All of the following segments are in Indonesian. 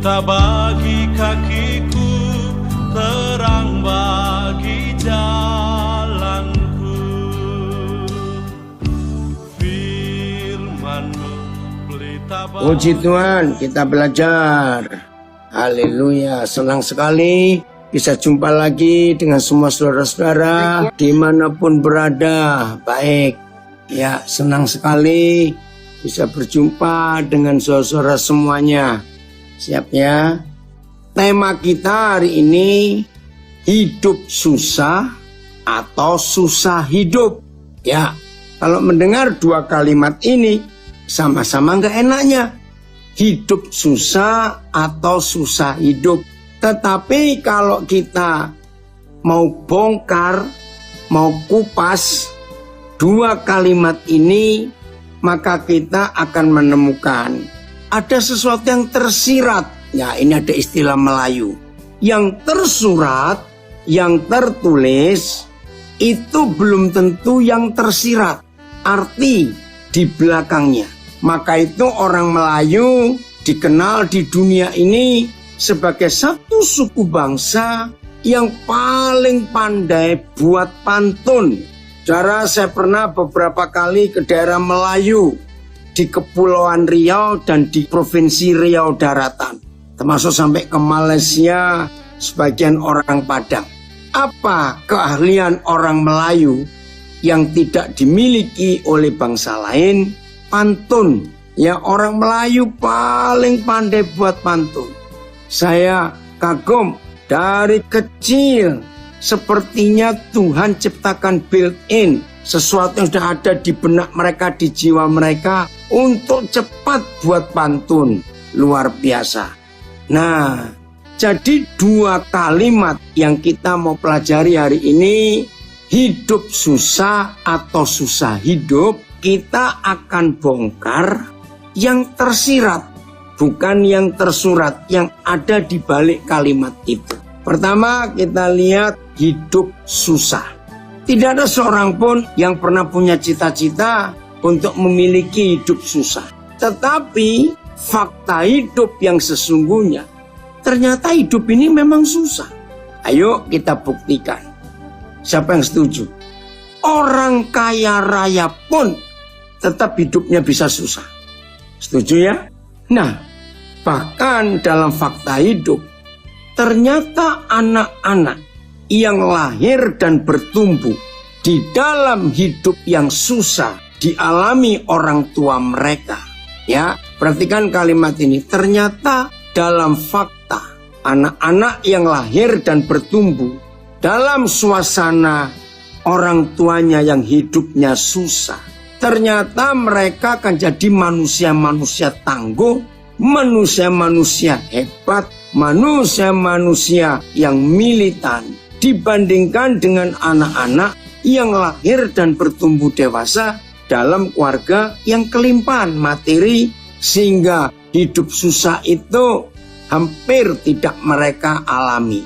pelita bagi kakiku, terang bagi jalanku. Firman-Mu pelita bagi... Puji Tuhan, kita belajar. Haleluya, senang sekali bisa jumpa lagi dengan semua saudara-saudara dimanapun berada. Baik, ya senang sekali bisa berjumpa dengan saudara-saudara semuanya. Siap ya? Tema kita hari ini, hidup susah atau susah hidup. Ya, kalau mendengar dua kalimat ini sama-sama gak enaknya. Hidup susah atau susah hidup. Tetapi kalau kita mau bongkar, mau kupas dua kalimat ini, maka kita akan menemukan ada sesuatu yang tersirat. Ya, ini ada istilah Melayu. Yang tersurat, yang tertulis, itu belum tentu yang tersirat. Arti di belakangnya. Maka itu orang Melayu dikenal di dunia ini sebagai satu suku bangsa yang paling pandai buat pantun. Saudara, saya pernah beberapa kali ke daerah Melayu di Kepulauan Riau dan di Provinsi Riau Daratan, termasuk sampai ke Malaysia, sebagian orang Padang. Apa keahlian orang Melayu yang tidak dimiliki oleh bangsa lain? Pantun. Ya, orang Melayu paling pandai buat pantun. Saya kagum dari kecil. Sepertinya Tuhan ciptakan built-in, sesuatu yang sudah ada di benak mereka, di jiwa mereka, untuk cepat buat pantun. Luar biasa. Nah, jadi dua kalimat yang kita mau pelajari hari ini, hidup susah atau susah hidup, kita akan bongkar yang tersirat, bukan yang tersurat, yang ada di balik kalimat itu. Pertama, kita lihat hidup susah. Tidak ada seorang pun yang pernah punya cita-cita untuk memiliki hidup susah. Tetapi fakta hidup yang sesungguhnya, ternyata hidup ini memang susah. Ayo kita buktikan. Siapa yang setuju? Orang kaya raya pun tetap hidupnya bisa susah. Setuju ya? Nah, bahkan dalam fakta hidup, ternyata anak-anak yang lahir dan bertumbuh di dalam hidup yang susah dialami orang tua mereka. Ya, perhatikan kalimat ini. Ternyata dalam fakta, anak-anak yang lahir dan bertumbuh dalam suasana orang tuanya yang hidupnya susah, ternyata mereka akan jadi manusia-manusia tangguh, manusia-manusia hebat, manusia-manusia yang militan dibandingkan dengan anak-anak yang lahir dan bertumbuh dewasa dalam keluarga yang kelimpahan materi, sehingga hidup susah itu hampir tidak mereka alami.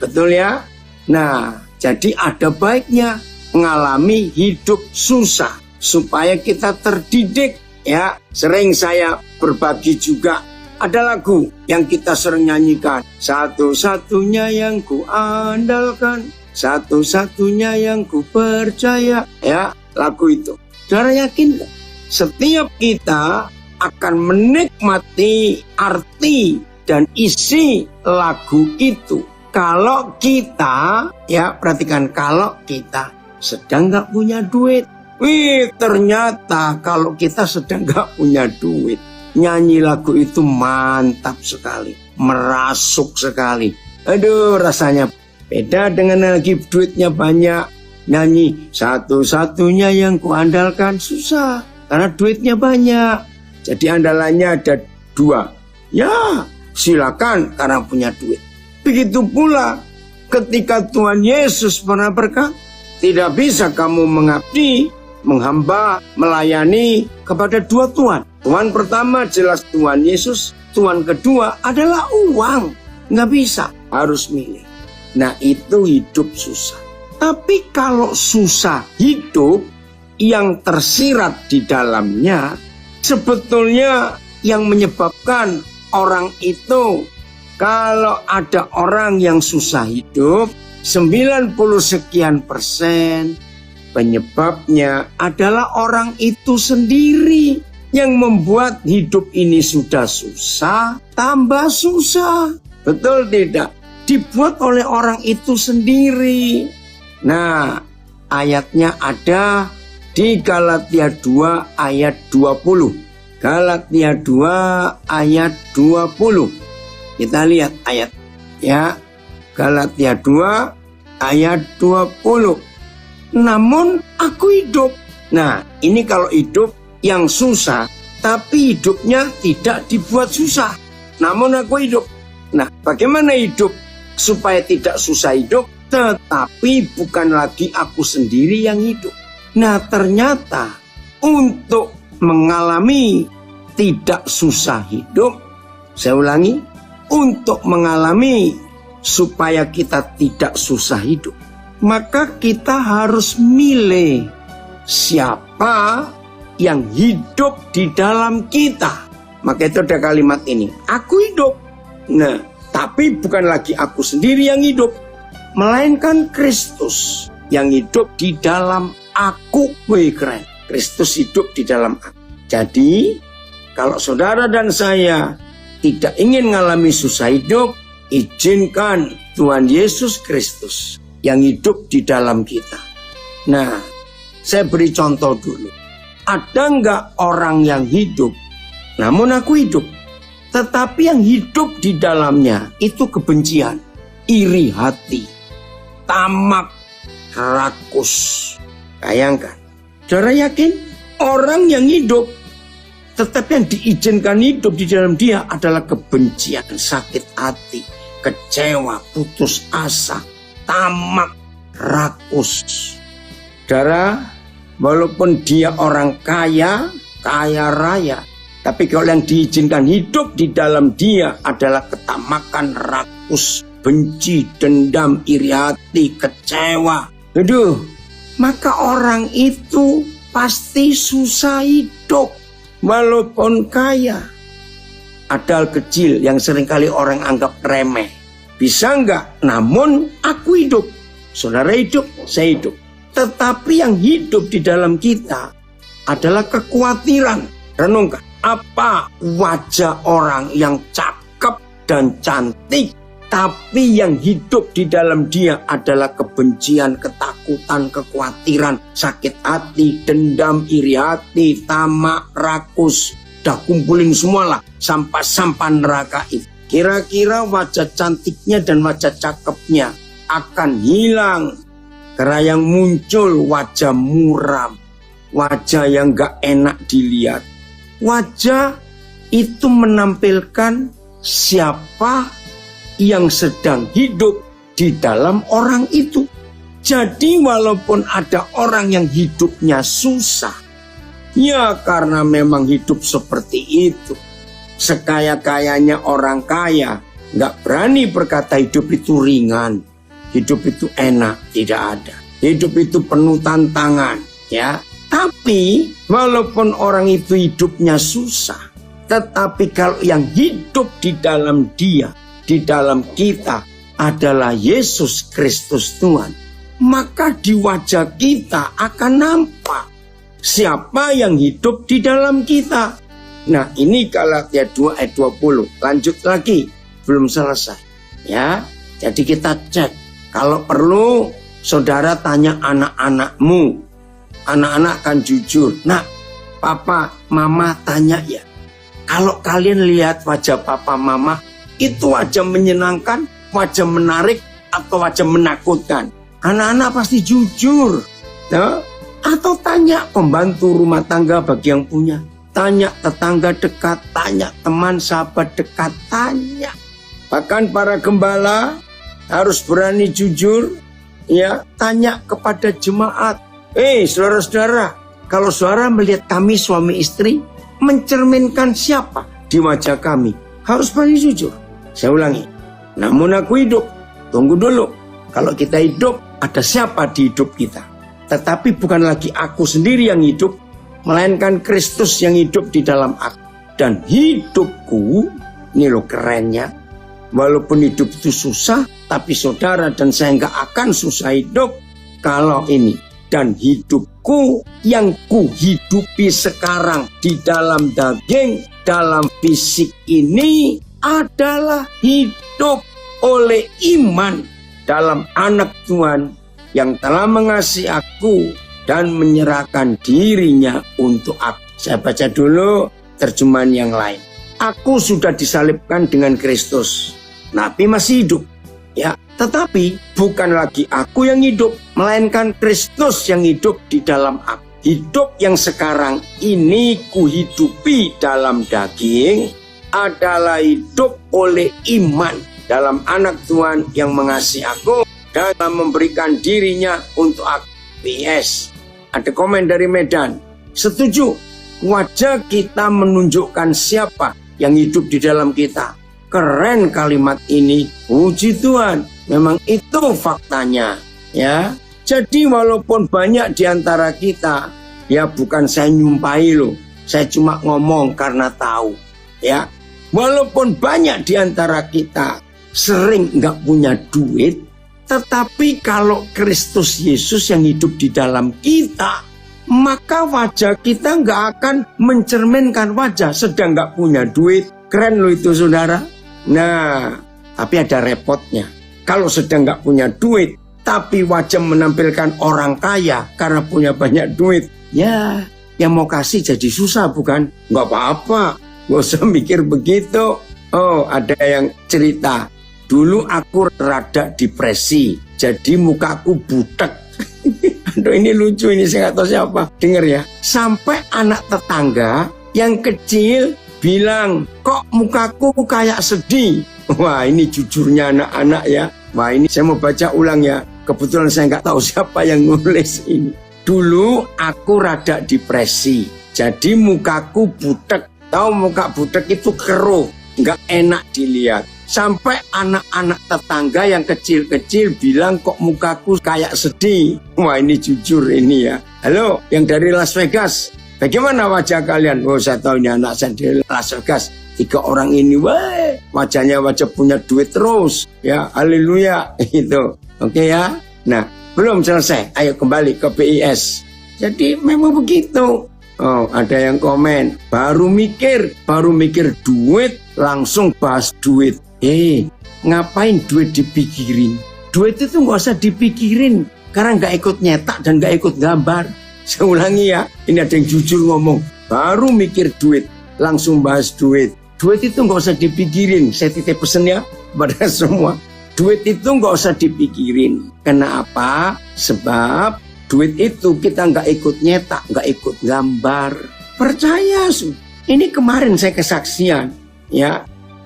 Betul ya? Nah, jadi ada baiknya mengalami hidup susah supaya kita terdidik ya. Sering saya berbagi juga, ada lagu yang kita sering nyanyikan, satu-satunya yang ku andalkan, satu-satunya yang ku percaya, ya, lagu itu. Saudara yakin gak? Setiap kita akan menikmati arti dan isi lagu itu kalau kita, ya perhatikan, kalau kita sedang gak punya duit. Wih, ternyata kalau kita sedang gak punya duit, nyanyi lagu itu mantap sekali, merasuk sekali. Aduh, rasanya beda dengan lagi duitnya banyak. Nyanyi satu-satunya yang kuandalkan susah karena duitnya banyak. Jadi andalannya ada dua. Ya, silakan karena punya duit. Begitu pula ketika Tuhan Yesus pernah berkata, tidak bisa kamu mengabdi, menghamba, melayani kepada dua Tuhan. Tuhan pertama jelas Tuhan Yesus, Tuhan kedua adalah uang. Nggak bisa, harus milih. Nah, itu hidup susah. Tapi kalau susah hidup yang tersirat di dalamnya, sebetulnya yang menyebabkan orang itu Kalau ada orang yang susah hidup, 90 sekian persen penyebabnya adalah orang itu sendiri yang membuat hidup ini sudah susah, tambah susah. Betul tidak? Dibuat oleh orang itu sendiri. Nah, ayatnya ada di Galatia 2 ayat 20. Galatia 2 ayat 20. Kita lihat ayat ya. Galatia 2 ayat 20. Namun aku hidup. Nah, ini kalau hidup yang susah, tapi hidupnya tidak dibuat susah. Namun aku hidup. Nah, bagaimana hidup supaya tidak susah hidup? Tetapi bukan lagi aku sendiri yang hidup. Nah, ternyata untuk mengalami tidak susah hidup, saya ulangi, untuk mengalami supaya kita tidak susah hidup, maka kita harus milih siapa yang hidup di dalam kita. Maka itu ada kalimat ini, aku hidup. Nah, tapi bukan lagi aku sendiri yang hidup, melainkan Kristus yang hidup di dalam aku. Wih, keren. Kristus hidup di dalam aku. Jadi, kalau saudara dan saya tidak ingin mengalami susah hidup, izinkan Tuhan Yesus Kristus yang hidup di dalam kita. Nah, saya beri contoh dulu. Ada nggak orang yang hidup, namun aku hidup, tetapi yang hidup di dalamnya itu kebencian, iri hati, tamak, rakus. Bayangkan, saudara yakin orang yang hidup, tetapi yang diizinkan hidup di dalam dia adalah kebencian, sakit hati, kecewa, putus asa, tamak, rakus. Saudara, walaupun dia orang kaya, kaya raya, tapi kalau yang diizinkan hidup di dalam dia adalah ketamakan, rakus, benci, dendam, iri hati, kecewa. Aduh, maka orang itu pasti susah hidup. Walaupun kaya. Ada hal kecil yang seringkali orang anggap remeh. Bisa enggak? Namun aku hidup. Saudara hidup, saya hidup. Tetapi yang hidup di dalam kita adalah kekhawatiran. Renungkan, apa wajah orang yang cakep dan cantik, tapi yang hidup di dalam dia adalah kebencian, ketakutan, kekhawatiran, sakit hati, dendam, iri hati, tamak, rakus. Dah kumpulin semualah sampah-sampah neraka itu. Kira-kira wajah cantiknya dan wajah cakepnya akan hilang. Karena yang muncul wajah muram, wajah yang gak enak dilihat. Wajah itu menampilkan siapa yang sedang hidup di dalam orang itu. Jadi walaupun ada orang yang hidupnya susah, ya karena memang hidup seperti itu. Sekaya-kayanya orang kaya gak berani berkata hidup itu ringan, hidup itu enak, tidak ada. Hidup itu penuh tantangan, ya. Tapi walaupun orang itu hidupnya susah, tetapi kalau yang hidup di dalam dia, di dalam kita adalah Yesus Kristus Tuhan, maka di wajah kita akan nampak siapa yang hidup di dalam kita. Nah, ini Galatia 2 ayat 20. Lanjut lagi, belum selesai. Ya, jadi kita cek. Kalau perlu, saudara tanya anak-anakmu. Anak-anak kan jujur. Nah, papa, mama tanya ya. Kalau kalian lihat wajah papa, mama, itu wajah menyenangkan, wajah menarik, atau wajah menakutkan? Anak-anak pasti jujur. Ya? Atau tanya pembantu rumah tangga bagi yang punya. Tanya tetangga dekat, tanya teman sahabat dekat, tanya. Bahkan para gembala harus berani jujur, ya, tanya kepada jemaat. Saudara-saudara, kalau saudara melihat kami suami istri, mencerminkan siapa di wajah kami? Harus berani jujur. Saya ulangi, namun aku hidup. Tunggu dulu, kalau kita hidup, ada siapa di hidup kita? Tetapi bukan lagi aku sendiri yang hidup, melainkan Kristus yang hidup di dalam aku. Dan hidupku, ini loh kerennya, walaupun hidup itu susah, tapi saudara dan saya nggak akan susah hidup kalau ini. Dan hidupku yang kuhidupi sekarang di dalam daging, dalam fisik ini adalah hidup oleh iman dalam anak Tuhan yang telah mengasihi aku dan menyerahkan dirinya untuk aku. Saya baca dulu terjemahan yang lain. Aku sudah disalibkan dengan Kristus. Nabi masih hidup. Ya, tetapi bukan lagi aku yang hidup, melainkan Kristus yang hidup di dalam aku. Hidup yang sekarang ini kuhidupi dalam daging adalah hidup oleh iman dalam anak Tuhan yang mengasihi aku dan memberikan dirinya untuk aku. PS. Ada komen dari Medan. Setuju. Wajah kita menunjukkan siapa yang hidup di dalam kita. Keren kalimat ini, puji Tuhan. Memang itu faktanya, ya. Jadi walaupun banyak di antara kita, ya bukan saya nyumpahi loh, saya cuma ngomong karena tahu, ya. Walaupun banyak di antara kita sering nggak punya duit, tetapi kalau Kristus Yesus yang hidup di dalam kita, maka wajah kita nggak akan mencerminkan wajah sedang nggak punya duit. Keren loh itu saudara. Nah, tapi ada repotnya. Kalau sedang nggak punya duit, tapi wajah menampilkan orang kaya karena punya banyak duit, ya yang mau kasih jadi susah bukan? Nggak apa-apa, nggak usah mikir begitu. Oh, ada yang cerita, dulu aku rada depresi, jadi mukaku butek. Aduh ini lucu, ini saya nggak tahu siapa. Dengar ya, sampai anak tetangga yang kecil bilang, kok mukaku kayak sedih. Wah ini jujurnya anak-anak ya. Wah ini saya mau baca ulang ya. Kebetulan saya nggak tahu siapa yang nulis ini. Dulu aku rada depresi, jadi mukaku butek. Tahu muka butek itu keruh, nggak enak dilihat. Sampai anak-anak tetangga yang kecil-kecil bilang kok mukaku kayak sedih. Wah ini jujur ini ya. Halo yang dari Las Vegas, bagaimana wajah kalian? Oh saya tahu ini anak saya dari Las Vegas. 3 orang ini, wah wajahnya wajah punya duit terus. Ya haleluya itu. Oke ya. Nah belum selesai, ayo kembali ke BIS. Jadi memang begitu. Oh ada yang komen, baru mikir duit langsung bahas duit. Ngapain duit dipikirin? Duit itu nggak usah dipikirin karena nggak ikut nyetak dan nggak ikut gambar. Saya ulangi ya, ini ada yang jujur ngomong, baru mikir duit langsung bahas duit. Duit itu nggak usah dipikirin. Saya titip pesan ya pada semua. Duit itu nggak usah dipikirin. Kenapa? Sebab duit itu kita nggak ikut nyetak, nggak ikut gambar. Percaya ini kemarin saya kesaksian, ya.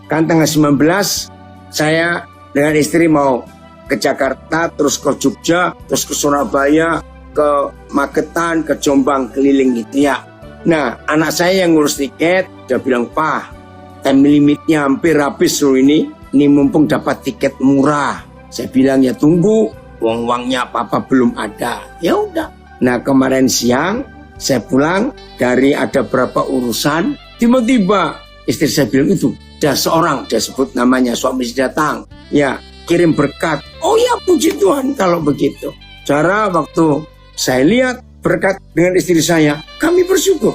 Kan tanggal 19 saya dengan istri mau ke Jakarta, terus ke Jogja, terus ke Surabaya, ke Magetan, ke Jombang, keliling gitu ya. Nah anak saya yang ngurus tiket, dia bilang, Pak, time limitnya hampir habis loh ini mumpung dapat tiket murah. Saya bilang ya tunggu, uang-uangnya apa-apa belum ada. Ya udah. Nah kemarin siang saya pulang dari ada berapa urusan, tiba-tiba istri saya bilang itu, ada seorang, dia sebut namanya, suami datang, ya kirim berkat. Oh ya puji Tuhan kalau begitu. Cara waktu saya lihat berkat dengan istri saya, kami bersyukur.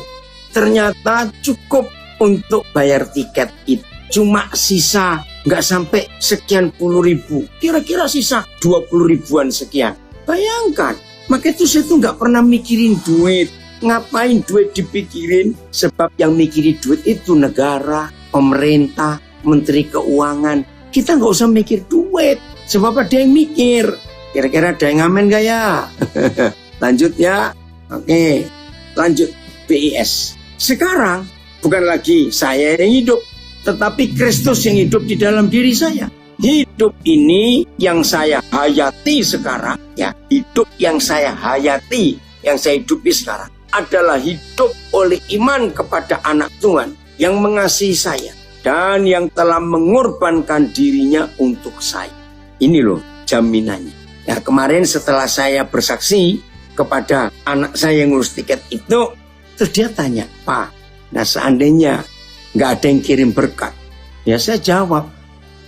Ternyata cukup untuk bayar tiket itu. Cuma sisa nggak sampai sekian puluh ribu. Kira-kira sisa 20 ribuan sekian. Bayangkan, maka itu saya tuh nggak pernah mikirin duit. Ngapain duit dipikirin? Sebab yang mikirin duit itu negara, pemerintah, menteri keuangan. Kita nggak usah mikir duit. Sebab ada yang mikir. Kira-kira ada yang ngamen gak ya? Lanjut ya. Oke, lanjut BIS. Sekarang bukan lagi saya yang hidup, tetapi Kristus yang hidup di dalam diri saya. Hidup ini yang saya hayati sekarang, ya, hidup yang saya hayati, yang saya hidupi sekarang adalah hidup oleh iman kepada anak Tuhan yang mengasihi saya dan yang telah mengorbankan dirinya untuk saya. Ini loh jaminannya. Nah kemarin setelah saya bersaksi kepada anak saya yang ngurus tiket itu, terus dia tanya, Pak, nah seandainya nggak ada yang kirim berkat, ya saya jawab,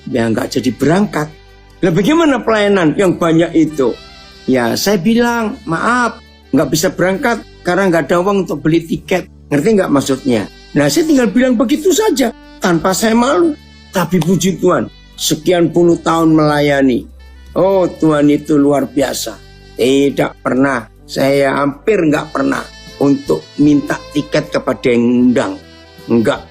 ya nggak jadi berangkat. Lah bagaimana pelayanan yang banyak itu? Ya saya bilang, maaf, nggak bisa berangkat karena nggak ada uang untuk beli tiket. Ngerti nggak maksudnya? Nah saya tinggal bilang begitu saja, tanpa saya malu. Tapi puji Tuhan, sekian puluh tahun melayani. Oh Tuhan itu luar biasa. Tidak pernah, saya hampir nggak pernah untuk minta tiket kepada yang undang. Enggak,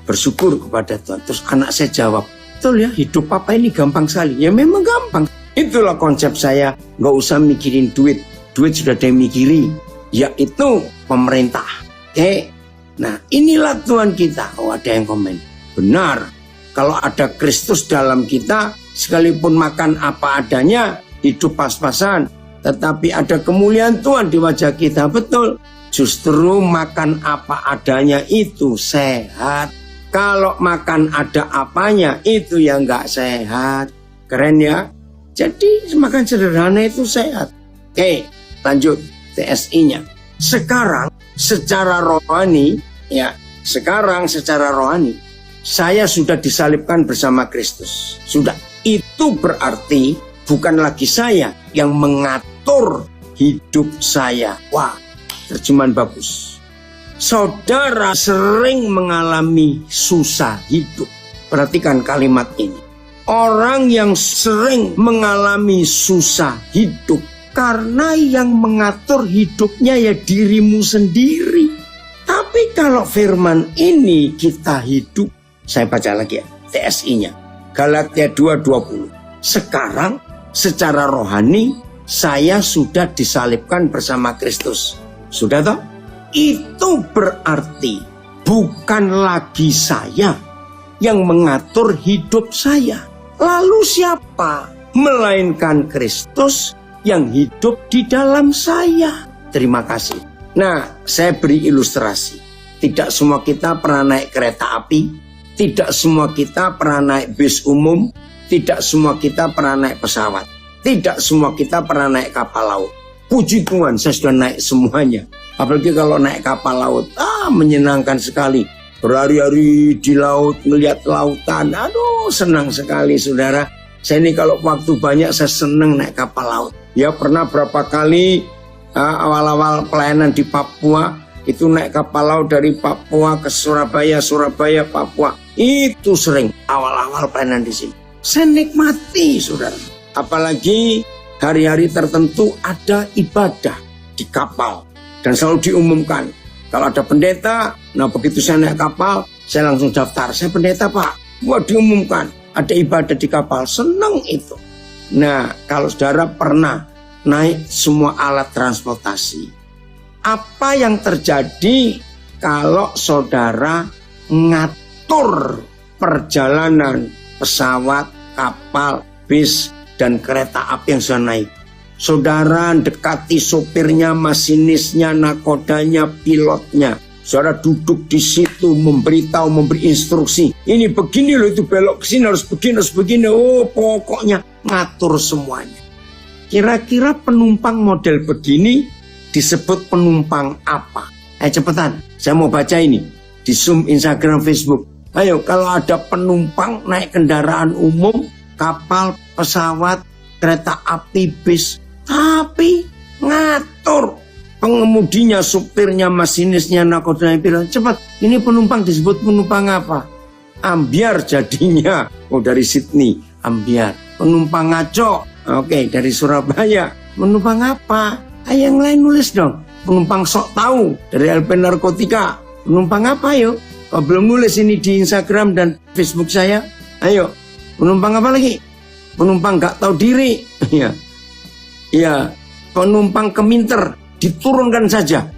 bersyukur kepada Tuhan. Terus anak saya jawab, betul ya, hidup papa ini gampang sekali. Ya memang gampang. Itulah konsep saya, nggak usah mikirin duit. Duit sudah ada yang mikiri, yaitu pemerintah. Oke, nah inilah Tuhan kita. Oh ada yang komen, benar. Kalau ada Kristus dalam kita, sekalipun makan apa adanya, hidup pas-pasan. Tetapi ada kemuliaan Tuhan di wajah kita, betul. Justru makan apa adanya itu sehat. Kalau makan ada apanya itu yang nggak sehat. Keren ya. Jadi makan sederhana itu sehat. Oke, lanjut TSI-nya. Sekarang secara rohani, ya, saya sudah disalibkan bersama Kristus. Sudah. Itu berarti bukan lagi saya yang mengatur hidup saya. Wah, terjemahan bagus. Saudara sering mengalami susah hidup. Perhatikan kalimat ini. Orang yang sering mengalami susah hidup karena yang mengatur hidupnya ya dirimu sendiri. Tapi kalau firman ini kita hidup, saya baca lagi ya, TSI-nya. Galatia 2:20. Sekarang secara rohani saya sudah disalibkan bersama Kristus. Sudah toh? Itu berarti bukan lagi saya yang mengatur hidup saya. Lalu siapa? Melainkan Kristus yang hidup di dalam saya. Terima kasih. Nah, saya beri ilustrasi. Tidak semua kita pernah naik kereta api. Tidak semua kita pernah naik bis umum. Tidak semua kita pernah naik pesawat. Tidak semua kita pernah naik kapal laut. Puji Tuhan, saya sudah naik semuanya. Apalagi kalau naik kapal laut, menyenangkan sekali. Berhari-hari di laut, melihat lautan, aduh senang sekali saudara. Saya ini kalau waktu banyak saya senang naik kapal laut. Ya pernah berapa kali awal-awal pelayanan di Papua, itu naik kapal laut dari Papua ke Surabaya, Surabaya, Papua. Itu sering awal-awal pelayanan di sini. Saya nikmati saudara. Apalagi hari-hari tertentu ada ibadah di kapal. Dan selalu diumumkan. Kalau ada pendeta, nah begitu saya naik kapal, saya langsung daftar. Saya pendeta pak. Wah diumumkan. Ada ibadah di kapal. Senang itu. Nah kalau saudara pernah naik semua alat transportasi. Apa yang terjadi kalau saudara ngatur perjalanan pesawat, kapal, bis, dan kereta api yang sudah naik? Saudara dekati sopirnya, masinisnya, nakodanya, pilotnya. Saudara duduk di situ memberitahu, memberi instruksi. Ini begini loh, itu belok ke sini harus begini. Oh, pokoknya ngatur semuanya. Kira-kira penumpang model begini disebut penumpang apa? Cepetan, saya mau baca ini di Zoom, Instagram, Facebook. Ayo, kalau ada penumpang naik kendaraan umum, kapal, pesawat, kereta api, bis, tapi ngatur pengemudinya, supirnya, masinisnya, nakodanya, bilang cepat. Ini penumpang disebut penumpang apa? Ambyar jadinya. Oh dari Sydney, ambyar. Penumpang ngaco. Oke, dari Surabaya. Penumpang apa? Yang lain nulis dong. Penumpang sok tahu dari LP Narkotika. Penumpang apa yuk? Kalau belum nulis ini di Instagram dan Facebook saya. Ayo, penumpang apa lagi? Penumpang gak tahu diri. Ya, penumpang keminter, diturunkan saja.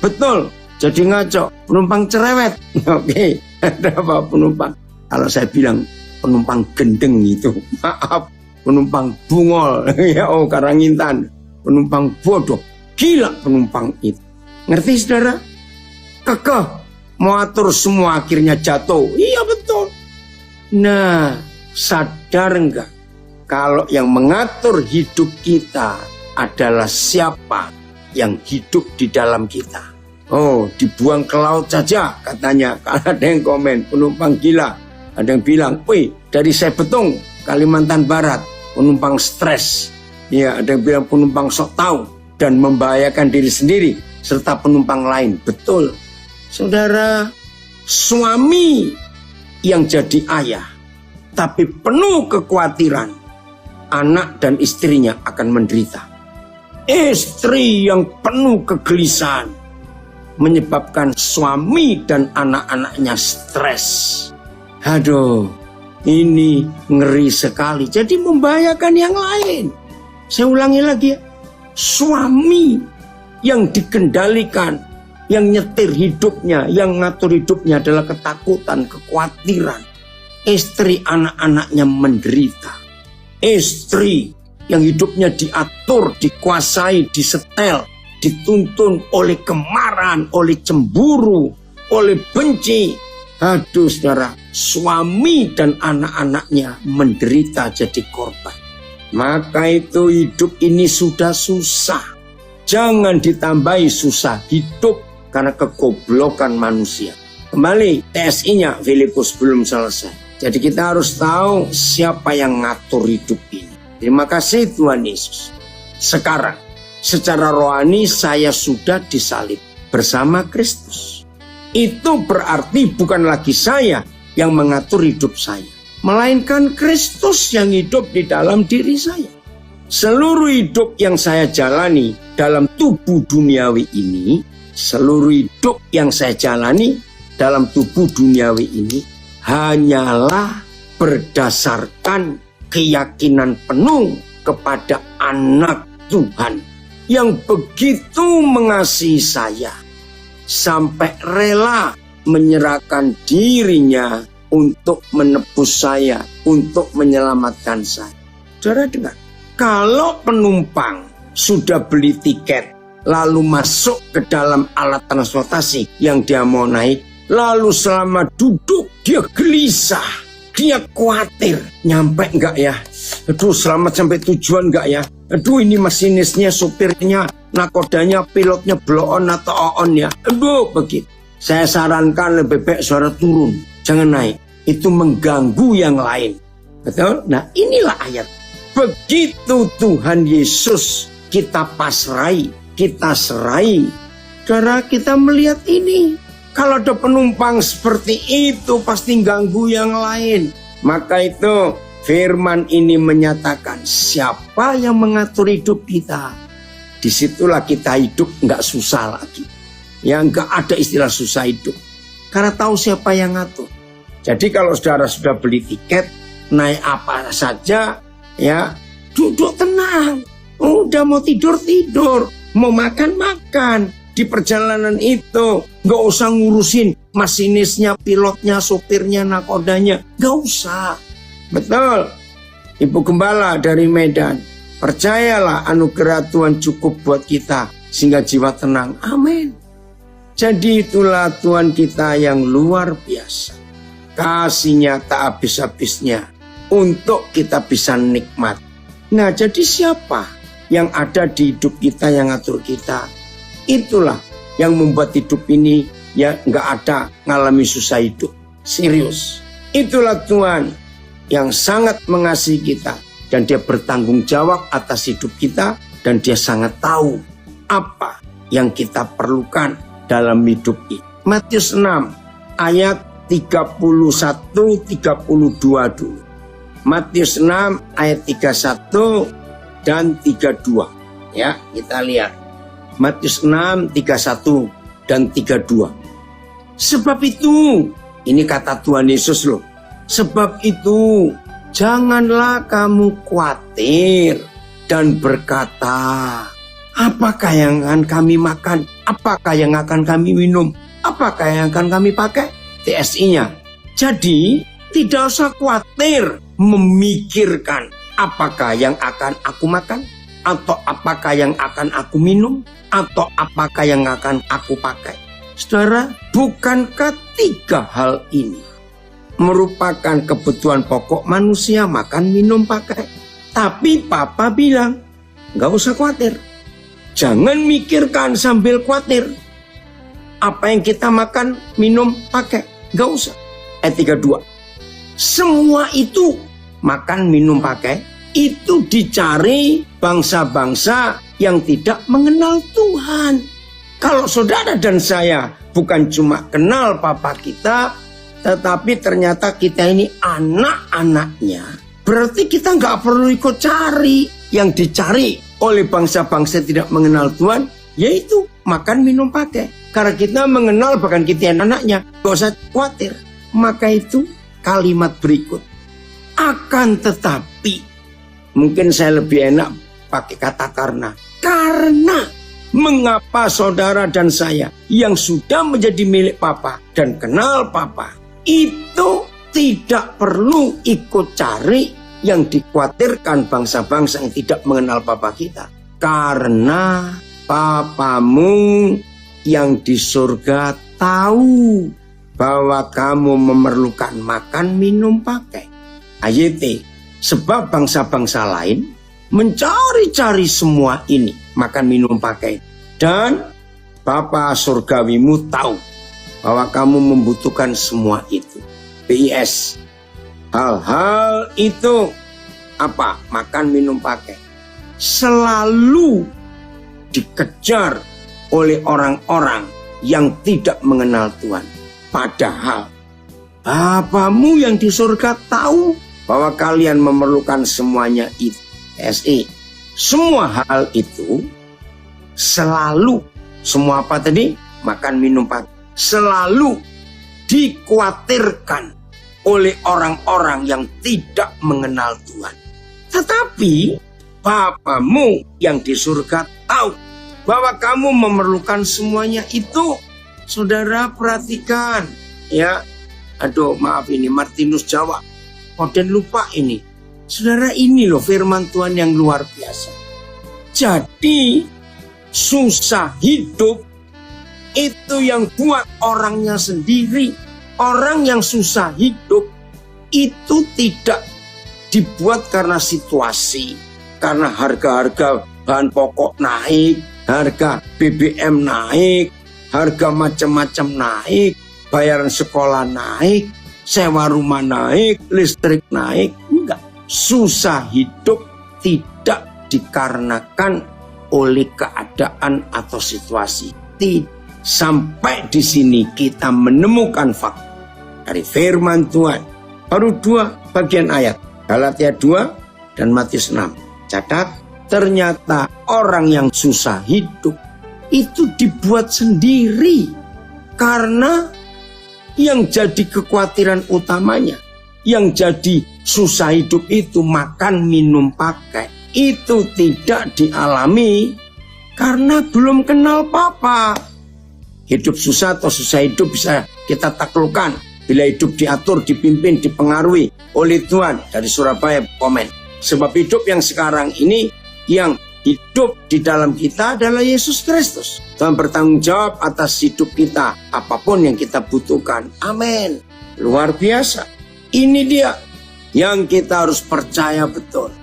Betul, jadi ngaco. Penumpang cerewet. Oke, ada apa penumpang? Kalau saya bilang penumpang gendeng itu, maaf, penumpang bungol. Ya, oh Karangintan, penumpang bodoh. Gila penumpang itu. Ngerti saudara? Kekeh, mau atur semua akhirnya jatuh. Iya betul. Nah, sadar enggak? Kalau yang mengatur hidup kita adalah siapa yang hidup di dalam kita. Oh, dibuang ke laut saja katanya. Kalau ada yang komen, penumpang gila. Ada yang bilang, wih, dari Sebetung, Kalimantan Barat, penumpang stres. Ya, ada yang bilang penumpang sok tahu dan membahayakan diri sendiri serta penumpang lain. Betul. Saudara, suami yang jadi ayah tapi penuh kekhawatiran, anak dan istrinya akan menderita. Istri yang penuh kegelisahan menyebabkan suami dan anak-anaknya stres. Aduh, ini ngeri sekali. Jadi membahayakan yang lain. Saya ulangi lagi ya. Suami yang dikendalikan, yang nyetir hidupnya, yang ngatur hidupnya adalah ketakutan, kekhawatiran. Istri anak-anaknya menderita. Istri yang hidupnya diatur, dikuasai, disetel, dituntun oleh kemarahan, oleh cemburu, oleh benci. Aduh saudara, suami dan anak-anaknya menderita jadi korban. Maka itu hidup ini sudah susah. Jangan ditambahi susah hidup karena kegoblokan manusia. Kembali TSI-nya Filipus belum selesai. Jadi kita harus tahu siapa yang ngatur hidup ini. Terima kasih Tuhan Yesus. Sekarang secara rohani saya sudah disalib bersama Kristus. Itu berarti bukan lagi saya yang mengatur hidup saya, melainkan Kristus yang hidup di dalam diri saya. Seluruh hidup yang saya jalani dalam tubuh duniawi ini, seluruh hidup yang saya jalani dalam tubuh duniawi ini hanyalah berdasarkan keyakinan penuh kepada anak Tuhan yang begitu mengasihi saya sampai rela menyerahkan dirinya untuk menebus saya, untuk menyelamatkan saya. Saudara dengar, kalau penumpang sudah beli tiket lalu masuk ke dalam alat transportasi yang dia mau naik, lalu selama duduk dia gelisah, dia khawatir, nyampe enggak ya? Aduh, selamat sampai tujuan enggak ya? Aduh, ini masinisnya, supirnya, nakodanya, pilotnya blow on atau on ya? Aduh, begitu. Saya sarankan lebih baik saudara turun, jangan naik. Itu mengganggu yang lain. Betul? Nah, inilah ayat. Begitu Tuhan Yesus kita pasrai, kita serai. Saudara, kita melihat ini. Kalau ada penumpang seperti itu pasti ganggu yang lain. Maka itu firman ini menyatakan siapa yang mengatur hidup kita. Disitulah kita hidup nggak susah lagi. Ya nggak ada istilah susah hidup. Karena tahu siapa yang ngatur. Jadi kalau saudara sudah beli tiket, naik apa saja, ya duduk tenang. Udah mau tidur, mau makan. Di perjalanan itu gak usah ngurusin masinisnya, pilotnya, sopirnya, nakodanya. Gak usah. Betul. Ibu Gembala dari Medan, percayalah anugerah Tuhan cukup buat kita sehingga jiwa tenang. Amin. Jadi itulah Tuhan kita yang luar biasa. Kasihnya tak habis-habisnya untuk kita bisa nikmat. Nah, jadi siapa yang ada di hidup kita yang ngatur kita? Itulah yang membuat hidup ini ya nggak ada ngalami susah hidup. Serius. Itulah Tuhan yang sangat mengasihi kita. Dan dia bertanggung jawab atas hidup kita. Dan dia sangat tahu apa yang kita perlukan dalam hidup ini. Matius 6 ayat 31-32 dulu. Matius 6 ayat 31 dan 32. Ya, kita lihat. Matius 6, 31 dan 32. Sebab itu, ini kata Tuhan Yesus loh. Sebab itu, janganlah kamu khawatir dan berkata, apakah yang akan kami makan? Apakah yang akan kami minum? Apakah yang akan kami pakai? TSI-nya. Jadi, tidak usah khawatir memikirkan apakah yang akan aku makan? Atau apakah yang akan aku minum? Atau apakah yang akan aku pakai? Saudara, bukankah tiga hal ini merupakan kebutuhan pokok manusia, makan, minum, pakai? Tapi Papa bilang, gak usah khawatir. Jangan mikirkan sambil khawatir. Apa yang kita makan, minum, pakai? Gak usah. Ayat 32. Semua itu makan, minum, pakai itu dicari bangsa-bangsa yang tidak mengenal Tuhan. Kalau saudara dan saya bukan cuma kenal papa kita, tetapi ternyata kita ini anak-anaknya, berarti kita nggak perlu ikut cari. Yang dicari oleh bangsa-bangsa tidak mengenal Tuhan, yaitu makan, minum, pakai. Karena kita mengenal, bahkan kita anaknya, gak usah khawatir. Maka itu kalimat berikut. Akan tetapi, mungkin saya lebih enak pakai kata karena. Karena mengapa saudara dan saya yang sudah menjadi milik papa dan kenal papa, itu tidak perlu ikut cari yang dikhawatirkan bangsa-bangsa yang tidak mengenal papa kita. Karena papamu yang di surga tahu bahwa kamu memerlukan makan, minum, pakai. Ayat, sebab bangsa-bangsa lain mencari-cari semua ini, makan, minum, pakai. Dan Bapa surgawimu tahu bahwa kamu membutuhkan semua itu. PIS, hal-hal itu apa? Makan, minum, pakai. Selalu dikejar oleh orang-orang yang tidak mengenal Tuhan. Padahal Bapamu yang di surga tahu bahwa kalian memerlukan semuanya itu. SI, semua hal itu selalu, semua apa tadi? Makan, minum, pakai. Selalu dikhawatirkan oleh orang-orang yang tidak mengenal Tuhan. Tetapi Bapamu yang di surga tahu bahwa kamu memerlukan semuanya itu. Saudara perhatikan ya. Aduh maaf ini Martinus Jawa, Koden lupa ini. Saudara, ini loh firman Tuhan yang luar biasa. Jadi susah hidup itu yang buat orangnya sendiri. Orang yang susah hidup itu tidak dibuat karena situasi, karena harga-harga bahan pokok naik, harga BBM naik, harga macam-macam naik, bayaran sekolah naik, sewa rumah naik, listrik naik. Enggak. Susah hidup tidak dikarenakan oleh keadaan atau situasi. Sampai di sini kita menemukan fakta dari firman Tuhan. Baru 2 bagian ayat, Galatia 2 dan Matius 6. Catat, ternyata orang yang susah hidup itu dibuat sendiri. Karena yang jadi kekhawatiran utamanya, yang jadi susah hidup itu makan, minum, pakai, itu tidak dialami karena belum kenal Papa. Hidup susah atau susah hidup bisa kita taklukkan bila hidup diatur, dipimpin, dipengaruhi oleh Tuhan. Dari Surabaya komen, sebab hidup yang sekarang ini, yang hidup di dalam kita adalah Yesus Kristus. Tuhan bertanggung jawab atas hidup kita, apapun yang kita butuhkan. Amin. Luar biasa. Ini dia yang kita harus percaya betul.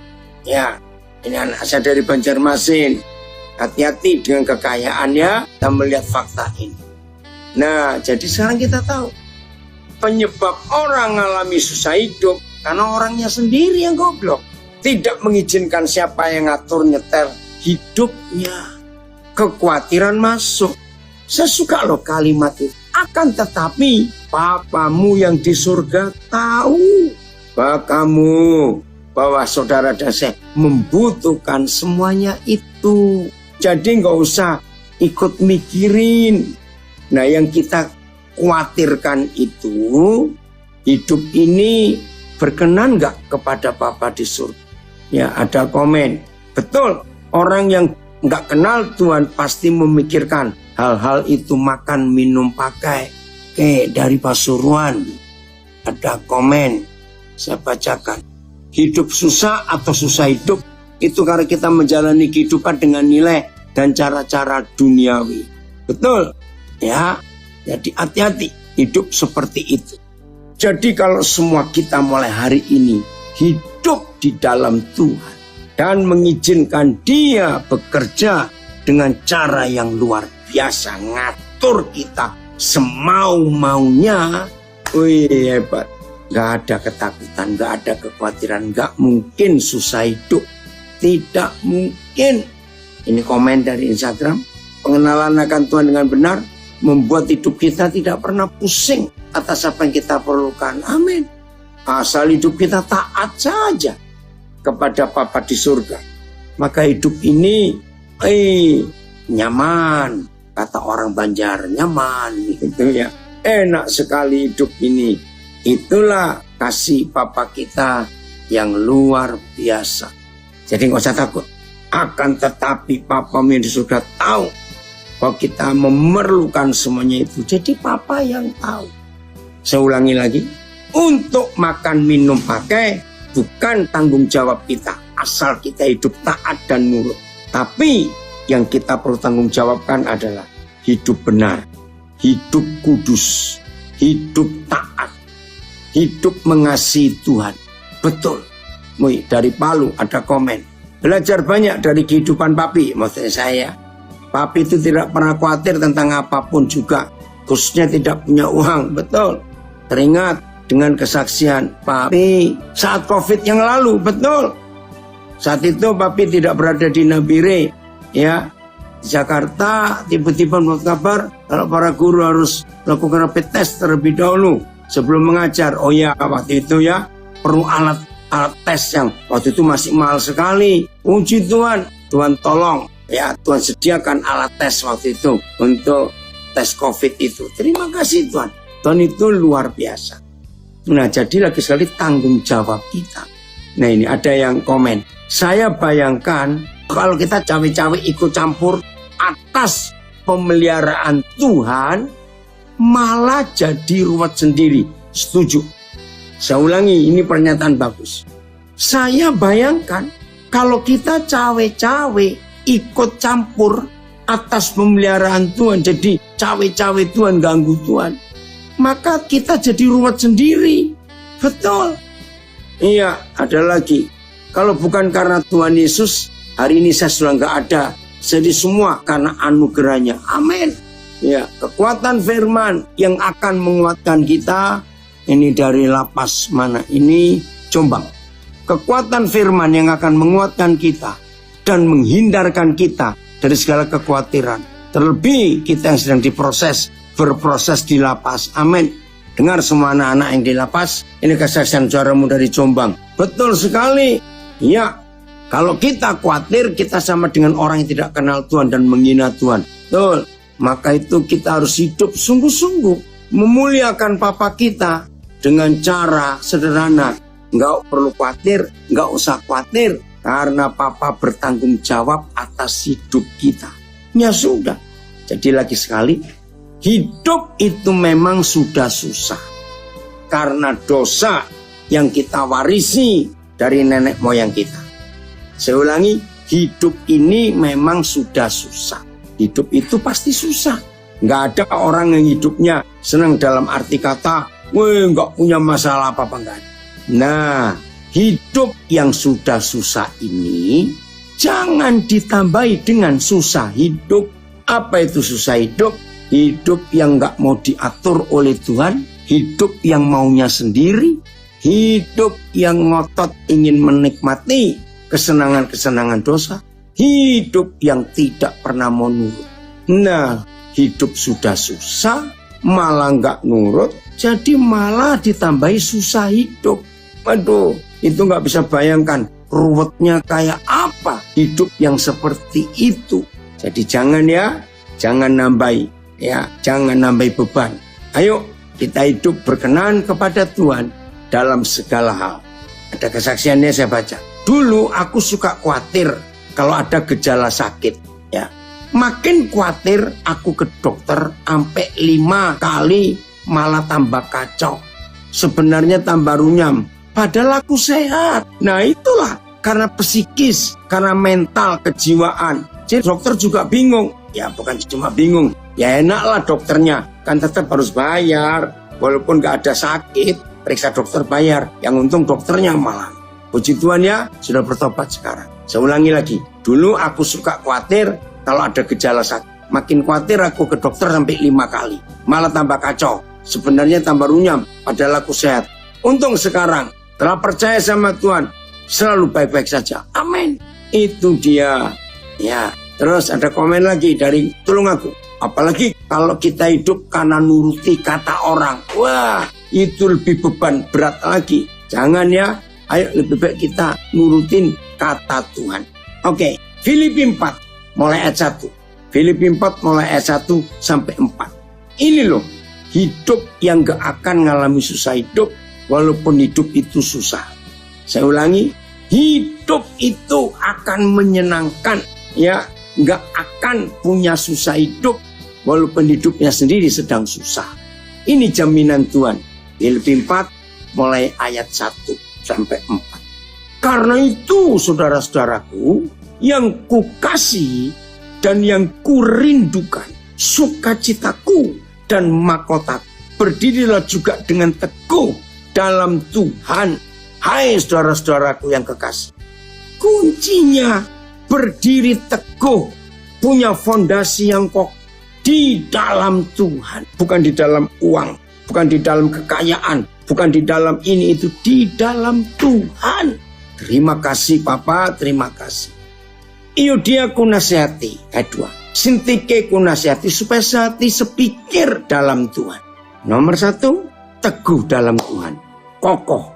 Ya, ini anak saya dari Banjarmasin. Hati-hati dengan kekayaannya, kita melihat fakta ini. Nah, jadi sekarang kita tahu penyebab orang mengalami susah hidup karena orangnya sendiri yang goblok. Tidak mengizinkan siapa yang ngatur nyetel hidupnya. Kekhawatiran masuk. Saya suka loh kalimat itu. Akan tetapi Papamu yang di surga tahu bahwa saudara dan saya membutuhkan semuanya itu. Jadi nggak usah ikut mikirin. Nah, yang kita khawatirkan itu, hidup ini berkenan nggak kepada Bapa di surga? Ya, ada komen. Betul, orang yang nggak kenal Tuhan pasti memikirkan hal-hal itu, makan, minum, pakai. Oke, dari Pasuruan ada komen, saya bacakan. Hidup susah atau susah hidup itu karena kita menjalani kehidupan dengan nilai dan cara-cara duniawi. Betul ya, jadi hati-hati hidup seperti itu. Jadi kalau semua kita mulai hari ini hidup di dalam Tuhan dan mengizinkan Dia bekerja dengan cara yang luar biasa, ngatur kita semau-maunya, wih hebat. Nggak ada ketakutan, nggak ada kekhawatiran, nggak mungkin susah hidup. Tidak mungkin. Ini komen dari Instagram. Pengenalan akan Tuhan dengan benar membuat hidup kita tidak pernah pusing atas apa yang kita perlukan. Amin. Asal hidup kita taat saja kepada Bapa di surga, maka hidup ini nyaman. Kata orang Banjar, nyaman gitu ya. Enak sekali hidup ini. Itulah kasih Bapa kita yang luar biasa. Jadi nggak usah takut. Akan tetapi Papamu yang di surga tahu bahwa kita memerlukan semuanya itu. Jadi Papa yang tahu. Saya ulangi lagi. Untuk makan, minum, pakai bukan tanggung jawab kita. Asal kita hidup taat dan nurut. Tapi yang kita perlu tanggung jawabkan adalah hidup benar, hidup kudus, hidup taat, hidup mengasihi Tuhan. Betul. Dari Palu ada komen. Belajar banyak dari kehidupan Papi, maksudnya saya. Papi itu tidak pernah khawatir tentang apapun juga. Khususnya tidak punya uang, betul. Teringat dengan kesaksian Papi saat COVID yang lalu, betul. Saat itu Papi tidak berada di Nabire, ya. Di Jakarta, tiba-tiba mendapat kabar kalau para guru harus melakukan rapid test terlebih dahulu sebelum mengajar. Oh ya, waktu itu ya perlu alat tes yang waktu itu masih mahal sekali. Puji Tuhan, Tuhan tolong ya, Tuhan sediakan alat tes waktu itu untuk tes COVID itu. Terima kasih Tuhan. Tuhan itu luar biasa. Nah, jadi lagi sekali tanggung jawab kita. Nah, ini ada yang komen. Saya bayangkan kalau kita cawe-cawe ikut campur atas pemeliharaan Tuhan, malah jadi ruwet sendiri. Setuju. Saya ulangi, ini pernyataan bagus. Saya bayangkan kalau kita cawe-cawe ikut campur atas pemeliharaan Tuhan, jadi cawe-cawe Tuhan, ganggu Tuhan, maka kita jadi ruwet sendiri. Betul. Iya, ada lagi. Kalau bukan karena Tuhan Yesus, hari ini saya sudah nggak ada. Jadi semua karena anugerahnya. Amin. Ya, kekuatan firman yang akan menguatkan kita. Ini dari lapas mana ini? Jombang. Kekuatan firman yang akan menguatkan kita dan menghindarkan kita dari segala kekhawatiran. Terlebih kita yang sedang berproses di lapas. Amin. Dengar semua anak-anak yang di lapas. Ini kesaksian saudaramu dari Jombang. Betul sekali. Ya, kalau kita khawatir, kita sama dengan orang yang tidak kenal Tuhan dan menghina Tuhan. Betul. Maka itu kita harus hidup sungguh-sungguh memuliakan Papa kita dengan cara sederhana. Nggak perlu khawatir, nggak usah khawatir, karena Papa bertanggung jawab atas hidup kita. Ya sudah. Jadi lagi sekali, hidup itu memang sudah susah karena dosa yang kita warisi dari nenek moyang kita. Saya ulangi, hidup ini memang sudah susah. Hidup itu pasti susah. Nggak ada orang yang hidupnya senang dalam arti kata, nggak punya masalah apa-apa, enggak. Nah, hidup yang sudah susah ini jangan ditambahi dengan susah hidup. Apa itu susah hidup? Hidup yang nggak mau diatur oleh Tuhan, hidup yang maunya sendiri, hidup yang ngotot ingin menikmati kesenangan-kesenangan dosa, hidup yang tidak pernah mau nurut. Nah, hidup sudah susah, malah nggak nurut, jadi malah ditambahi susah hidup. Waduh, itu nggak bisa bayangkan ruwetnya kayak apa hidup yang seperti itu. Jadi jangan ya, jangan nambahi, ya, jangan nambahi beban. Ayo kita hidup berkenan kepada Tuhan dalam segala hal. Ada kesaksiannya saya baca. Dulu aku suka khawatir kalau ada gejala sakit, ya. Makin khawatir aku ke dokter sampai 5 kali malah tambah kacau. Sebenarnya tambah runyam. Padahal aku sehat. Nah itulah karena psikis, karena mental, kejiwaan. Jadi dokter juga bingung. Ya bukan cuma bingung. Ya enaklah dokternya. Kan tetap harus bayar. Walaupun gak ada sakit, periksa dokter bayar. Yang untung dokternya malah. Puji Tuhan ya, sudah bertobat sekarang. Saya ulangi lagi. Dulu aku suka khawatir kalau ada gejala sakit. Makin khawatir aku ke dokter sampai 5 kali. Malah tambah kacau. Sebenarnya tambah runyam. Padahal aku sehat. Untung sekarang telah percaya sama Tuhan, selalu baik-baik saja. Amin. Itu dia. Ya, terus ada komen lagi dari Tulung Aku. Apalagi kalau kita hidup karena nuruti kata orang. Wah, itu lebih beban berat lagi. Jangan ya. Ayo lebih baik kita nurutin kata Tuhan. Oke, Filipi 4 mulai ayat 1. Filipi 4 mulai ayat 1 sampai 4. Ini loh, hidup yang gak akan ngalami susah hidup, walaupun hidup itu susah. Saya ulangi, hidup itu akan menyenangkan, ya, gak akan punya susah hidup, walaupun hidupnya sendiri sedang susah. Ini jaminan Tuhan. Filipi 4 mulai ayat 1 sampai 4. Karena itu, saudara-saudaraku, yang kukasihi dan yang kurindukan, sukacitaku dan mahkotaku, berdirilah juga dengan teguh dalam Tuhan. Hai saudara-saudaraku yang kekasih, kuncinya berdiri teguh, punya fondasi yang kokoh di dalam Tuhan, bukan di dalam uang, bukan di dalam kekayaan, bukan di dalam ini itu, di dalam Tuhan. Terima kasih Papa, terima kasih. Euodia ku nasihati, ayat 2. Sintike ku nasihati supaya sehati sepikir dalam Tuhan. Nomor 1, teguh dalam Tuhan, kokoh,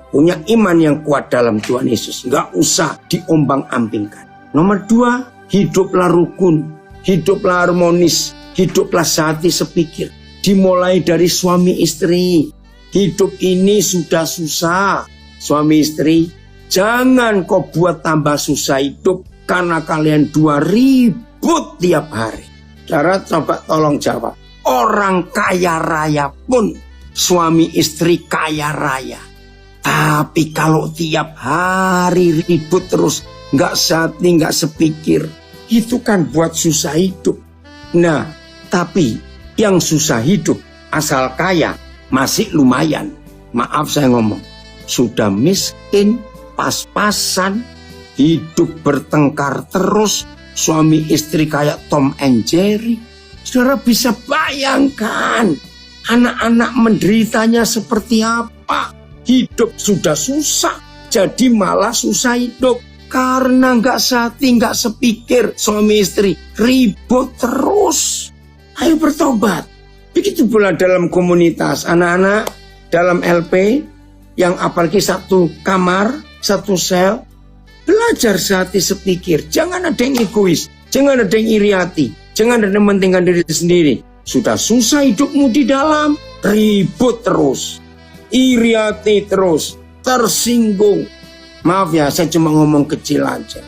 punya iman yang kuat dalam Tuhan Yesus, nggak usah diombang-ambingkan. Nomor 2, hiduplah rukun, hiduplah harmonis, hiduplah sehati sepikir. Dimulai dari suami istri. Hidup ini sudah susah, suami istri. Jangan kau buat tambah susah hidup karena kalian dua ribut tiap hari. Saudara, coba tolong jawab. Orang kaya raya pun suami istri kaya raya. Tapi kalau tiap hari ribut terus, nggak sehati, nggak sepikir, itu kan buat susah hidup. Nah, tapi yang susah hidup asal kaya masih lumayan. Maaf saya ngomong, sudah miskin, pas-pasan, hidup bertengkar terus, suami istri kayak Tom and Jerry. Saudara bisa bayangkan anak-anak menderitanya seperti apa. Hidup sudah susah, jadi malah susah hidup. Karena nggak sehati, nggak sepikir, suami istri ribut terus. Ayo bertobat. Begitu pula dalam komunitas anak-anak, dalam LP, yang apalagi satu kamar, satu sel. Belajar sehati sepikir. Jangan ada yang egois, jangan ada yang iri hati, jangan ada yang mementingkan diri sendiri. Sudah susah hidupmu di dalam, ribut terus, iri hati terus, tersinggung. Maaf ya, saya cuma ngomong kecil aja.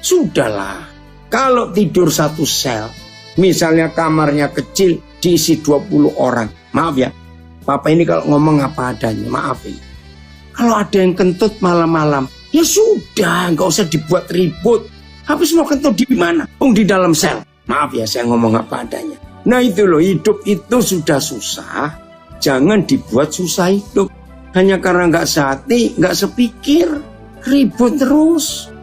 Sudahlah, kalau tidur satu sel, misalnya kamarnya kecil, diisi 20 orang. Maaf ya, Papa ini kalau ngomong apa adanya, maaf ini. Kalau ada yang kentut malam-malam, ya sudah, nggak usah dibuat ribut. Habis mau kentut di mana? Di dalam sel. Maaf ya, saya ngomong apa adanya. Nah itu loh, hidup itu sudah susah. Jangan dibuat susah hidup. Hanya karena nggak sehati, nggak sepikir, ribut terus.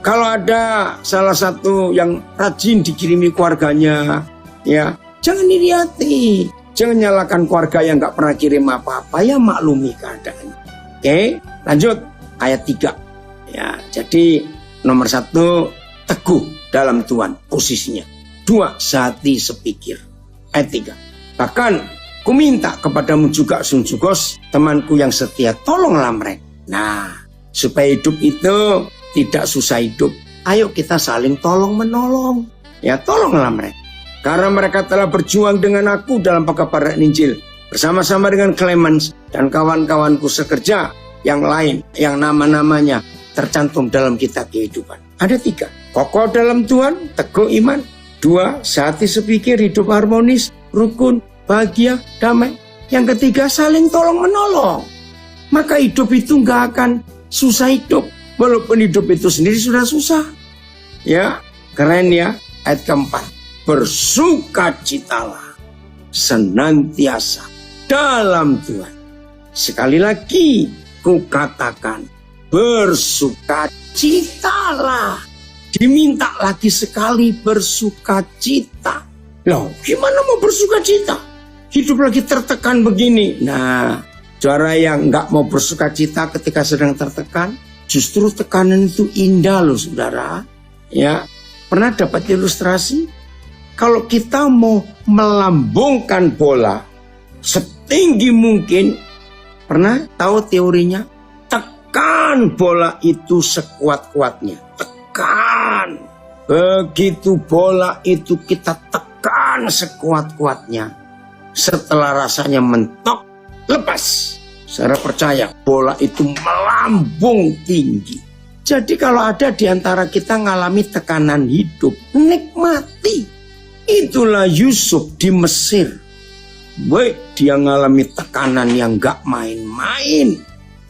Kalau ada salah satu yang rajin dikirimi keluarganya, ya jangan iri hati. Jangan nyalakan keluarga yang nggak pernah kirim apa-apa, ya maklumi keadaannya. Oke, lanjut ayat 3. Ya, jadi nomor 1, teguh dalam Tuhan posisinya. 2, sehati sepikir. Ayat 3. Bahkan ku minta kepadamu juga Sunjugos, temanku yang setia, tolonglah mereka. Nah, supaya hidup itu tidak susah hidup, ayo kita saling tolong-menolong. Ya, tolonglah mereka. Karena mereka telah berjuang dengan aku dalam pekabaran Injil, bersama-sama dengan Clemens dan kawan-kawanku sekerja yang lain, yang nama-namanya tercantum dalam kitab kehidupan. Ada 3, kokoh dalam Tuhan, teguh iman. 2, sehati sepikir, hidup harmonis, rukun, bahagia, damai. Yang 3, saling tolong-menolong. Maka hidup itu gak akan susah hidup, walaupun hidup itu sendiri sudah susah. Ya, keren ya. Ayat keempat, bersukacitalah senantiasa dalam Tuhan. Sekali lagi ku katakan, bersukacitalah. Diminta lagi sekali, bersukacita. Loh, gimana mau bersukacita? Hidup lagi tertekan begini. Nah, Saudara yang nggak mau bersuka cita ketika sedang tertekan, justru tekanan itu indah loh saudara. Ya, pernah dapat ilustrasi? Kalau kita mau melambungkan bola setinggi mungkin, pernah tahu teorinya? Tekan bola itu sekuat-kuatnya. Tekan. Begitu bola itu kita tekan sekuat-kuatnya. Setelah rasanya mentok, lepas. Saya percaya bola itu melambung tinggi. Jadi kalau ada di antara kita ngalami tekanan hidup, nikmati. Itulah Yusuf di Mesir. Baik, dia ngalami tekanan yang gak main-main.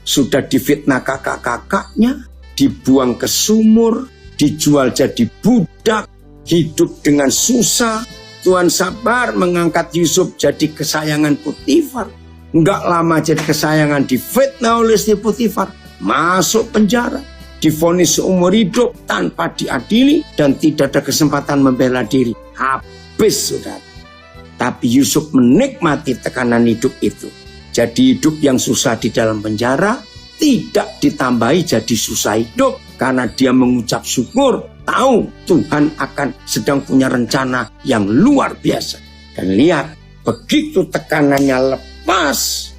Sudah difitnah kakak-kakaknya, dibuang ke sumur, dijual jadi budak, hidup dengan susah. Tuhan sabar mengangkat Yusuf jadi kesayangan Potifar. Enggak lama jadi kesayangan, difitnah oleh si Potifar, masuk penjara, divonis seumur hidup tanpa diadili dan tidak ada kesempatan membela diri. Habis saudara. Tapi Yusuf menikmati tekanan hidup itu. Jadi hidup yang susah di dalam penjara tidak ditambahi jadi susah hidup, karena dia mengucap syukur, tahu Tuhan akan sedang punya rencana yang luar biasa. Dan lihat, begitu tekanannya lepas,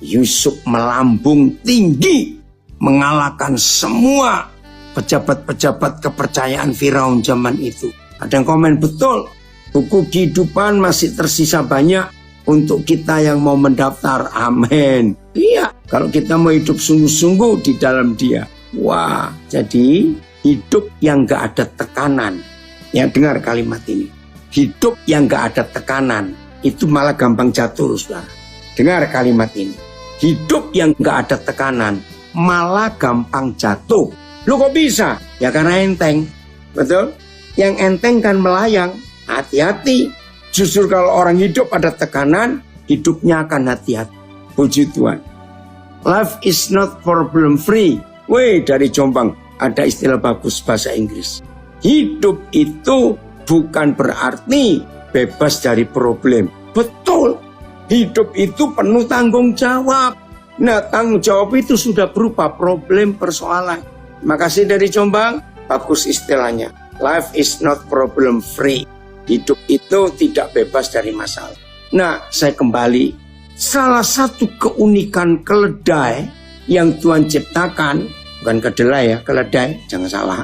Yusuf melambung tinggi, mengalahkan semua pejabat-pejabat kepercayaan Firaun zaman itu. Ada yang komen, betul, buku kehidupan masih tersisa banyak untuk kita yang mau mendaftar. Amin. Iya, kalau kita mau hidup sungguh-sungguh di dalam Dia. Wah, jadi hidup yang gak ada tekanan. Ya, dengar kalimat ini. Hidup yang gak ada tekanan itu malah gampang jatuh, saudara. Dengar kalimat ini. Hidup yang gak ada tekanan malah gampang jatuh. Loh kok bisa? Ya karena enteng. Betul? Yang enteng kan melayang. Hati-hati. Justru kalau orang hidup ada tekanan, hidupnya akan hati-hati. Puji Tuhan. Life is not problem free. Weh, dari Jombang ada istilah bagus bahasa Inggris. Hidup itu bukan berarti bebas dari problem. Betul. Hidup itu penuh tanggung jawab. Nah, tanggung jawab itu sudah berupa problem, persoalan. Makasih dari Jombang, bagus istilahnya. Life is not problem free. Hidup itu tidak bebas dari masalah. Nah, saya kembali. Salah satu keunikan keledai yang Tuhan ciptakan, bukan kedelai ya, keledai, jangan salah.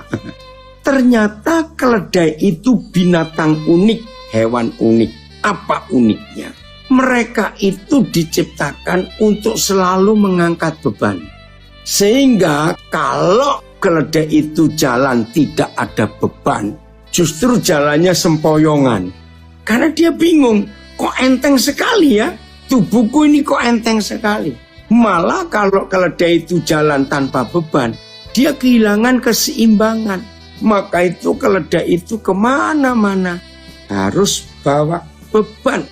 Ternyata keledai itu binatang unik, hewan unik. Apa uniknya? Mereka itu diciptakan untuk selalu mengangkat beban. Sehingga kalau keledai itu jalan tidak ada beban, justru jalannya sempoyongan. Karena dia bingung, kok enteng sekali ya? Tubuhku ini kok enteng sekali. Malah kalau keledai itu jalan tanpa beban, dia kehilangan keseimbangan. Maka itu keledai itu kemana-mana harus bawa beban.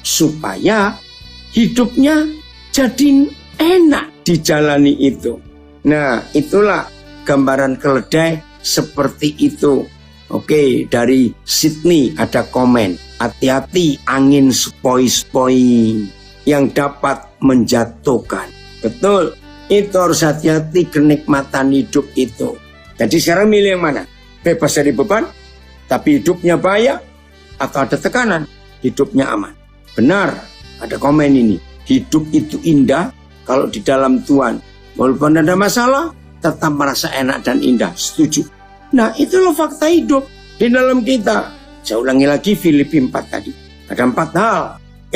Supaya hidupnya jadi enak dijalani itu. Nah, itulah gambaran keledai seperti itu. Oke, dari Sydney ada komen. Hati-hati angin sepoi-sepoi yang dapat menjatuhkan. Betul, itu harus hati-hati kenikmatan hidup itu. Jadi sekarang milih yang mana? Bebas dari beban, tapi hidupnya bahaya, atau ada tekanan, hidupnya aman. Benar, ada komen ini. Hidup itu indah kalau di dalam Tuhan. Walaupun ada masalah, tetap merasa enak dan indah. Setuju. Nah, itulah fakta hidup di dalam kita. Saya ulangi lagi Filipi 4 tadi. Ada 4 hal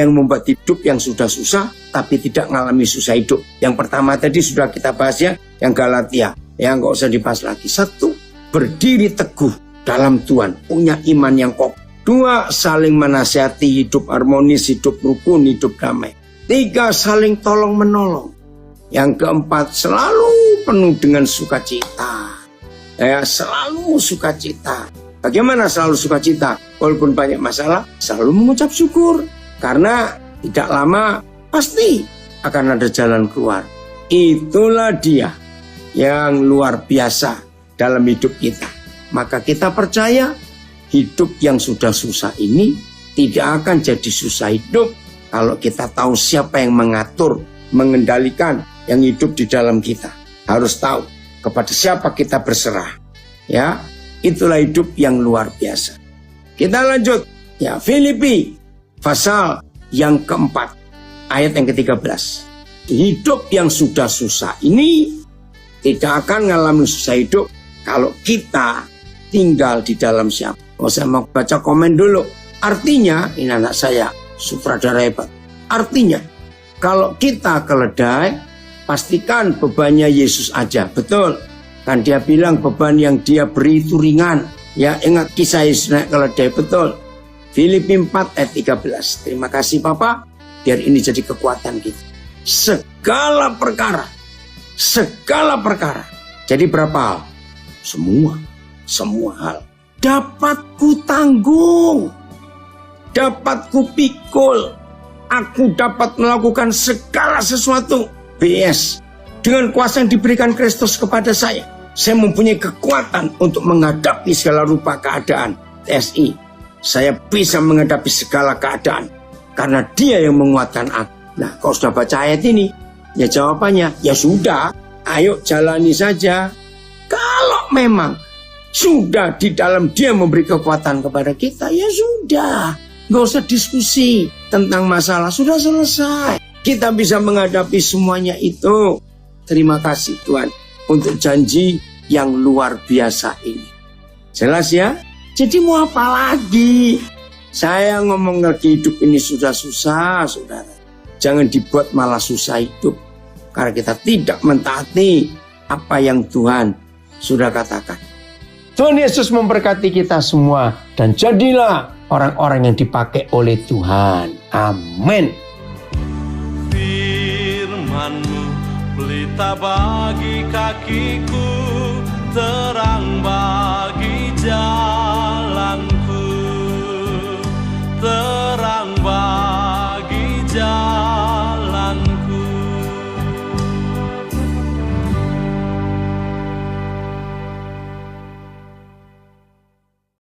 yang membuat hidup yang sudah susah tapi tidak mengalami susah hidup. Yang pertama tadi sudah kita bahas ya, yang Galatia. Ya, nggak usah dibahas lagi. 1, berdiri teguh dalam Tuhan, punya iman yang kokoh. 2, saling menasihati, hidup harmonis, hidup rukun, hidup damai. 3, saling tolong menolong. Yang keempat, selalu penuh dengan sukacita. Ya, selalu sukacita. Bagaimana selalu sukacita? Walaupun banyak masalah, selalu mengucap syukur. Karena tidak lama pasti akan ada jalan keluar. Itulah Dia yang luar biasa dalam hidup kita. Maka kita percaya hidup yang sudah susah ini tidak akan jadi susah hidup kalau kita tahu siapa yang mengatur, mengendalikan yang hidup di dalam kita. Harus tahu kepada siapa kita berserah. Ya, itulah hidup yang luar biasa. Kita lanjut. Ya, Filipi pasal yang keempat, ayat yang ke-13. Hidup yang sudah susah ini tidak akan mengalami susah hidup kalau kita tinggal di dalam siapa. Saya mau baca komen dulu. Artinya, ini anak saya, sutradara hebat. Artinya, kalau kita keledai, pastikan bebannya Yesus aja. Betul. Kan dia bilang beban yang dia beri itu ringan. Ya, ingat kisah Yesus naik keledai. Betul. Filipi 4 ayat 13. Terima kasih Papa. Biar ini jadi kekuatan kita. Segala perkara. Jadi berapa hal? Semua hal. Dapat ku tanggung. Dapat ku pikul. Aku dapat melakukan segala sesuatu. BS. Dengan kuasa yang diberikan Kristus kepada saya. Saya mempunyai kekuatan untuk menghadapi segala rupa keadaan. TSI. Saya bisa menghadapi segala keadaan. Karena dia yang menguatkan aku. Nah, kalau sudah baca ayat ini, ya jawabannya, ya sudah, ayo jalani saja. Kalau memang sudah di dalam dia memberi kekuatan kepada kita, ya sudah. Nggak usah diskusi tentang masalah, sudah selesai. Kita bisa menghadapi semuanya itu. Terima kasih Tuhan untuk janji yang luar biasa ini. Jelas ya? Jadi mau apa lagi? Saya ngomong lagi hidup ini sudah susah, saudara. Jangan dibuat malah susah hidup. Karena kita tidak mentaati apa yang Tuhan sudah katakan. Tuhan Yesus memberkati kita semua. Dan jadilah orang-orang yang dipakai oleh Tuhan. Amin. Firman-Mu pelita bagi kakiku, terang bagi jalan.